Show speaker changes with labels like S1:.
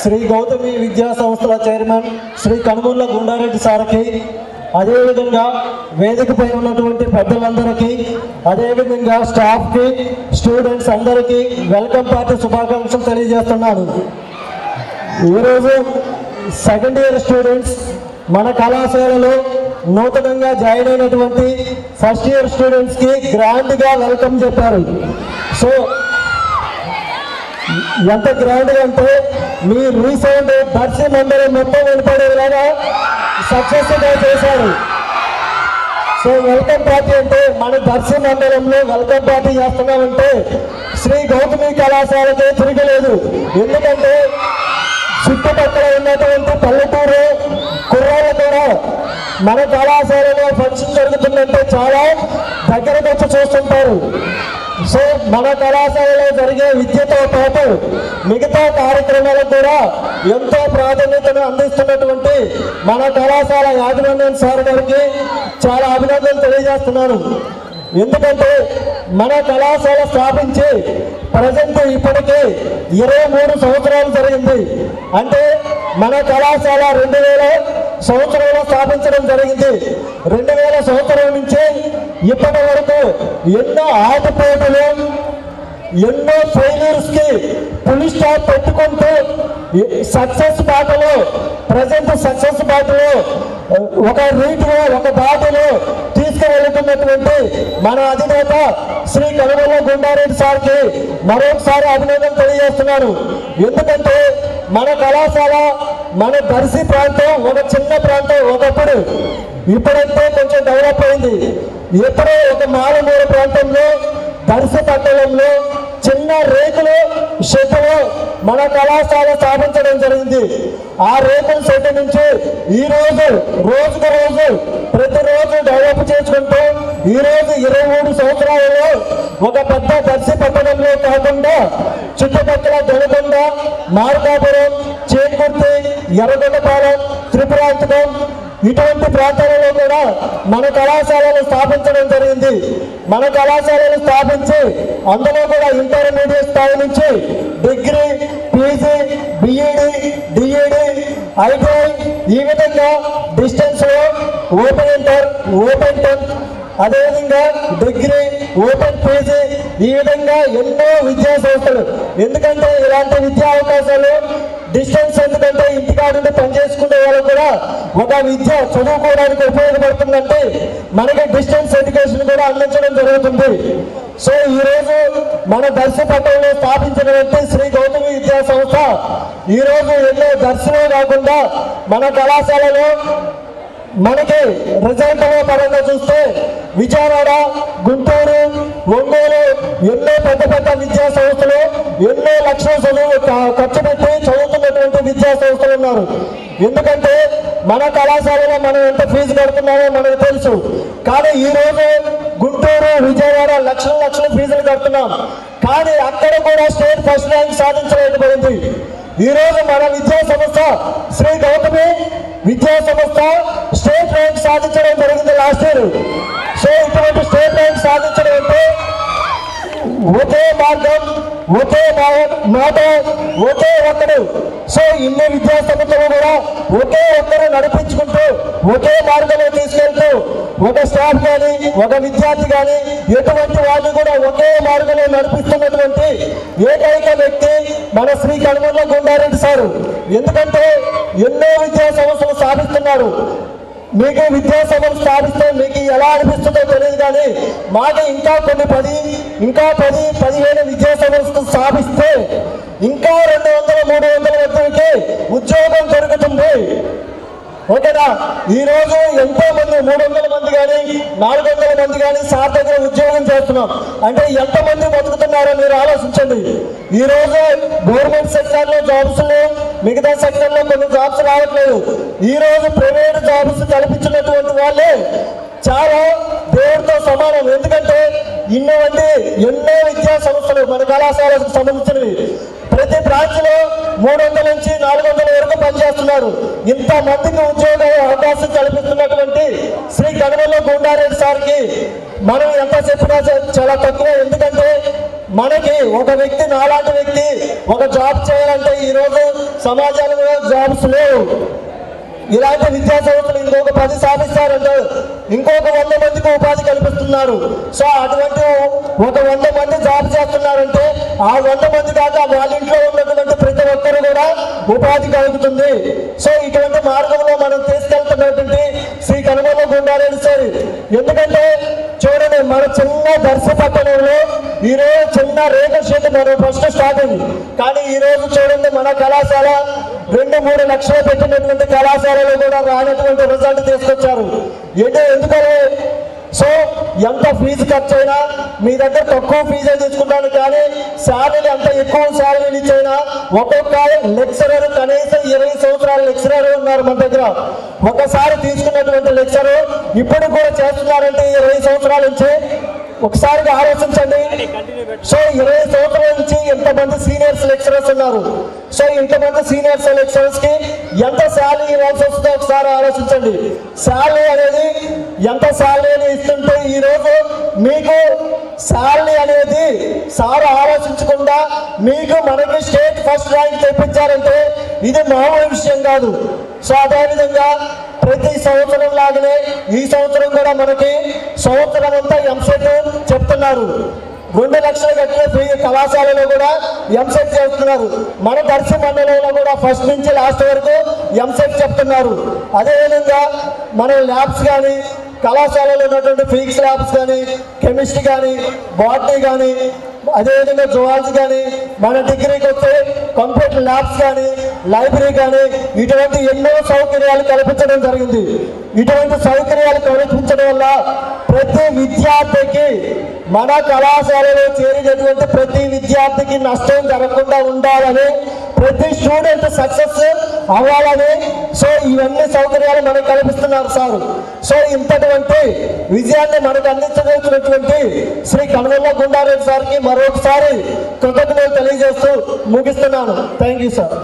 S1: శ్రీ గౌతమి విద్యా సంస్థల చైర్మన్ శ్రీ కనుమూర్ల గుండారెడ్డి సార్కి, అదేవిధంగా వేదికపై ఉన్నటువంటి పెద్దలందరికీ, అదేవిధంగా స్టాఫ్కి, స్టూడెంట్స్ అందరికీ వెల్కమ్ పార్టీ శుభాకాంక్షలు తెలియజేస్తున్నాను. ఈరోజు సెకండ్ ఇయర్ స్టూడెంట్స్ మన కళాశాలలో నూతనంగా జాయిన్ అయినటువంటి ఫస్ట్ ఇయర్ స్టూడెంట్స్కి గ్రాండ్గా వెల్కమ్ చెప్పారు. సో ఎంత గ్రాండ్గా అంటే మీ రీసౌండ్ దర్శి మండలం మొత్తం వినపడేలాగా సక్సెస్గా చేశారు. సో వెల్కమ్ పార్టీ అంటే మన దర్శి మండలంలో వెల్కమ్ పార్టీ చేస్తున్నామంటే శ్రీ గౌతమి కళాశాలకే తిరగలేదు. ఎందుకంటే చుట్టుపక్కల ఉన్నటువంటి పల్లెటూరు కుర్రాళ్ళు కూడా మన కళాశాలలో ఫంక్షన్ జరుగుతుందంటే చాలా దగ్గరకు వచ్చి చూస్తుంటారు. సో మన కళాశాలలో జరిగే విద్యతో పాటు మిగతా కార్యక్రమాలకు కూడా ఎంతో ప్రాధాన్యతను అందిస్తున్నటువంటి మన కళాశాల యాజమాన్యం సార్ గారికి చాలా అభినందనలు తెలియజేస్తున్నాను. ఎందుకంటే మన కళాశాల స్థాపించి ప్రజెంట్ ఇప్పటికీ 23 సంవత్సరాలు జరిగింది. అంటే మన కళాశాల 2000 సంవత్సరంలో స్థాపించడం జరిగింది. 2000 సంవత్సరం నుంచి ఇప్పటి వరకు ఎన్నో ఆటపోటులు, ఎన్నో ఫెయిల్యూర్స్కి పులి స్టాప్ పెట్టుకుంటూ సక్సెస్ బాటలో, ప్రజెంట్ సక్సెస్ బాటలో ఒక రీతిలో, ఒక బాటలో తీసుకువెళ్తున్నటువంటి మన అధినేత శ్రీ కనుమూర్ల గుండారెడ్డి సార్కి మరొకసారి అభినందనలు తెలియజేస్తున్నాను. ఎందుకంటే మన కళాశాల, మన దర్శి ప్రాంతం ఒక చిన్న ప్రాంతం ఒకప్పుడు, ఇప్పుడైతే కొంచెం డెవలప్ అయింది. ఎప్పుడో ఒక మారుమూల ప్రాంతంలో దర్శి పట్టణంలో చిన్న రేకుల షెడ్డులో మన కళాశాల స్థాపించడం జరిగింది. ఆ రేకుల షెడ్ నుంచి ఈరోజు రోజుకు రోజు ప్రతిరోజు డెవలప్ చేసుకుంటూ ఈరోజు 23 సంవత్సరాలలో ఒక పెద్ద దర్శి పట్టణంలో కాకుండా చుట్టుపక్కల దొనకొండ, మార్కాపురం, చేకుర్తి, ఎర్రగొండపాలెం, త్రిపురాంతకం ఇటువంటి ప్రాంతాలలో కూడా మన కళాశాలను స్థాపించడం జరిగింది. మన కళాశాలను స్థాపించి అందులో కూడా ఇంటర్మీడియట్ స్థాయి నుంచి degree, PG, BEd, DEd, ITI ఈ విధంగా డిస్టెన్స్లో ఓపెన్ ఇంటర్, ఓపెన్ 10th, అదేవిధంగా డిగ్రీ, ఓపెన్ పీజీ ఈ విధంగా ఎన్నో విద్యా సంస్థలు. ఎందుకంటే ఇలాంటి విద్యా అవకాశాలు డిస్టెన్స్, ఎందుకంటే ఇంటికాడ నుండి పనిచేసుకునే వాళ్ళు కూడా ఒక విద్య చదువుకోవడానికి ఉపయోగపడుతుందంటే మనకి డిస్టెన్స్ ఎడ్యుకేషన్ కూడా అందించడం జరుగుతుంది. సో ఈరోజు మన దర్శి పట్టణంలో స్థాపించినటువంటి శ్రీ గౌతమి విద్యా సంస్థ ఈరోజు ఎన్నో దర్శనం కాకుండా మన కళాశాలలో మనకి రిజల్ట్ పరంగా చూస్తే విజయవాడ, గుంటూరు, ఒంగోలు ఎన్నో పెద్ద పెద్ద విద్యా సంస్థలు ఎన్నో లక్షల చదువు ఖర్చు పెట్టి చదువుతున్నటువంటి విద్యా సంస్థలు ఉన్నారు. ఎందుకంటే మన కళాశాలలో మనం ఎంత ఫీజు కడుతున్నామో మనకు తెలుసు. కానీ ఈరోజు గుంటూరు, విజయవాడ లక్షల ఫీజులు కడుతున్నాం. కానీ అక్కడ కూడా స్టేట్ ఫస్ట్ ర్యాంక్ సాధించలేకపోయింది. ఈరోజు మన విద్యా సంస్థ శ్రీ గౌతమి విద్యా సంస్థ స్టేట్ ర్యాంక్ సాధించడం జరిగింది లాస్ట్ ఇయర్. సో ఇటువంటి స్టేట్ ర్యాంక్ సాధించడం అంటే ఒకే మార్గం, ఒకే మాట, ఒకే ఒక్కడు. సో ఇన్ని విద్యా సంస్థలు కూడా ఒకే ఒక్కరు నడిపించుకుంటూ ఒకే మార్గంలో తీసుకెళ్తూ ఒక స్టాఫ్ కానీ, ఒక విద్యార్థి కానీ ఎటువంటి వాళ్ళు కూడా ఒకే మార్గంలో నడిపిస్తున్నటువంటి ఏకైక వ్యక్తి మన శ్రీ కనుమూర్ల గుండారెడ్డి సారు. ఎందుకంటే ఎన్నో విద్యా సంస్థలు స్థాపిస్తున్నారు. మీకు విద్యా సంస్థలు స్థాపిస్తే మీకు ఎలా అనిపిస్తుందో తెలియదు, కానీ మాకు ఇంకా 10-15 విద్యా సంస్థలు స్థాపిస్తే ఇంకా 200-300 మందికి ఉద్యోగం దొరుకుతుంది. ఓకేనా? ఈరోజు ఎంతో మంది 300 మంది కానీ 400 మంది కానీ సార్ దగ్గర ఉద్యోగం చేస్తున్నాం అంటే ఎంతమంది బతుకుతున్నారో మీరు ఆలోచించండి. ఈరోజు గవర్నమెంట్ సెక్టర్లో జాబ్స్, మిగతా సెక్టర్లో కొన్ని జాబ్స్ రావట్లేదు. ఈరోజు ప్రైవేట్ జాబ్స్ కల్పించినటువంటి వాళ్ళే చాలా దేవుడితో సమానం. ఎందుకంటే ఎన్నో విద్యా సంస్థలు మన కళాశాలకు సంబంధించినవి ప్రతి బ్రాంచ్ లో 300 నుంచి 400 వరకు పనిచేస్తున్నారు. ఇంతమందికి ఉద్యోగ అవకాశం కల్పిస్తున్నటువంటి శ్రీ కనుమూర్ల గుండారెడ్డి సార్కి మనం ఎంత చెప్పినా చాలా తక్కువ. ఎందుకంటే మనకి ఒక వ్యక్తి నాలాంటి వ్యక్తి ఒక జాబ్ చేయాలంటే ఈరోజు సమాజంలో జాబ్స్ లేవు. ఇలాంటి విద్యా సంస్థలు ఇంకొక 10 స్థాపిస్తారంటే ఇంకొక 100 మందికి ఉపాధి కల్పిస్తున్నారు. సో అటువంటి ఒక 100 మంది జాబ్ చేస్తున్నారంటే ఆ 100 మంది దాకా వాళ్ళ ఇంట్లో ఉన్నటువంటి ప్రతి ఒక్కరు కూడా ఉపాధి కలుగుతుంది. సో ఇటువంటి మార్గంలో మనం తీసుకెళ్తున్నటువంటి శ్రీ కనుమల గుండారెడ్డి సార్. ఎందుకంటే చూడండి, మన చిన్న దర్శ పట్టణంలో ఈరోజు చిన్న రేఖ షెడ్ మనం ఫస్ట్ స్టార్టింగ్, కానీ ఈరోజు చూడండి మన కళాశాల 2-3 లక్షలు పెట్టినటువంటి కళాశాలలో కూడా రానటువంటి రిజల్ట్ తీసుకొచ్చారు. ఎందుకని? సో ఎంత ఫీజు ఖర్చు అయినా మీ దగ్గర తక్కువ ఫీజే తీసుకుంటాను, కానీ శాలరీ ఎంత ఎక్కువ శాలరీలు ఇచ్చైనా ఒక్కొక్క లెక్చరర్ కనీసం 20 సంవత్సరాల లెక్చరర్ ఉన్నారు మన దగ్గర. ఒకసారి తీసుకున్నటువంటి లెక్చరర్ ఇప్పుడు కూడా చేస్తున్నారంటే 20 సంవత్సరాల నుంచి. ఒకసారిగా ఆలోచించండి. సో 20 సంవత్సరాల నుంచి ఎంతమంది సీనియర్స్ లెక్చరర్స్ ఉన్నారు. సో ఇంతమంది సీనియర్స్ లెక్చరర్స్ కి ఎంత శాలరీ ఇవ్వాల్సి వస్తుందో ఒకసారి ఆలోచించండి. శాలరీ అనేది ఎంత శాలరీ ఇస్తుంటే ఈరోజు మీకు శాలరీ అనేది సార్ ఆలోచించకుండా మీకు మనకి స్టేట్ ఫస్ట్ ర్యాంక్ తెప్పించారంటే ఇది మామూలు విషయం కాదు. సో అదేవిధంగా ప్రతి సంవత్సరం లాగానే ఈ సంవత్సరం కూడా మనకి సంవత్సరం అంతా ఎంసెట్ చెప్తున్నారు. 2 లక్షలు కట్టిన ఫ్రీ కళాశాలలో కూడా ఎంసెట్ చేస్తున్నారు. మన దర్శి మండలంలో కూడా ఫస్ట్ నుంచి లాస్ట్ వరకు ఎంసెట్ చెప్తున్నారు. అదేవిధంగా మన ల్యాబ్స్ కానీ కళాశాలలో ఉన్నటువంటి ఫిజిక్స్ ల్యాబ్స్ కానీ కెమిస్ట్రీ కానీ బాటనీ కానీ అదేవిధంగా జువాలజీ కానీ మన డిగ్రీకి వస్తే కంప్యూటర్ ల్యాబ్స్ కానీ లైబ్రరీ కానీ ఇటువంటి ఎన్నో సౌకర్యాలు కల్పించడం జరిగింది. ఇటువంటి సౌకర్యాలు కల్పించడం వల్ల ప్రతి విద్యార్థికి మన కళాశాలలో చేరినటువంటి ప్రతి విద్యార్థికి నష్టం జరగకుండా ఉండాలని, ప్రతి స్టూడెంట్ సక్సెస్ అవ్వాలని సో ఇవన్నీ సౌకర్యాలు మనకు కల్పిస్తున్నారు సార్. సో ఇంతటువంటి విజయాన్ని మనకు అందించగలిగినటువంటి శ్రీ కనుమల గుండారెడ్డి సార్కి మరొకసారి కృతజ్ఞతలు తెలియజేస్తూ ముగిస్తున్నాను. Thank you sir.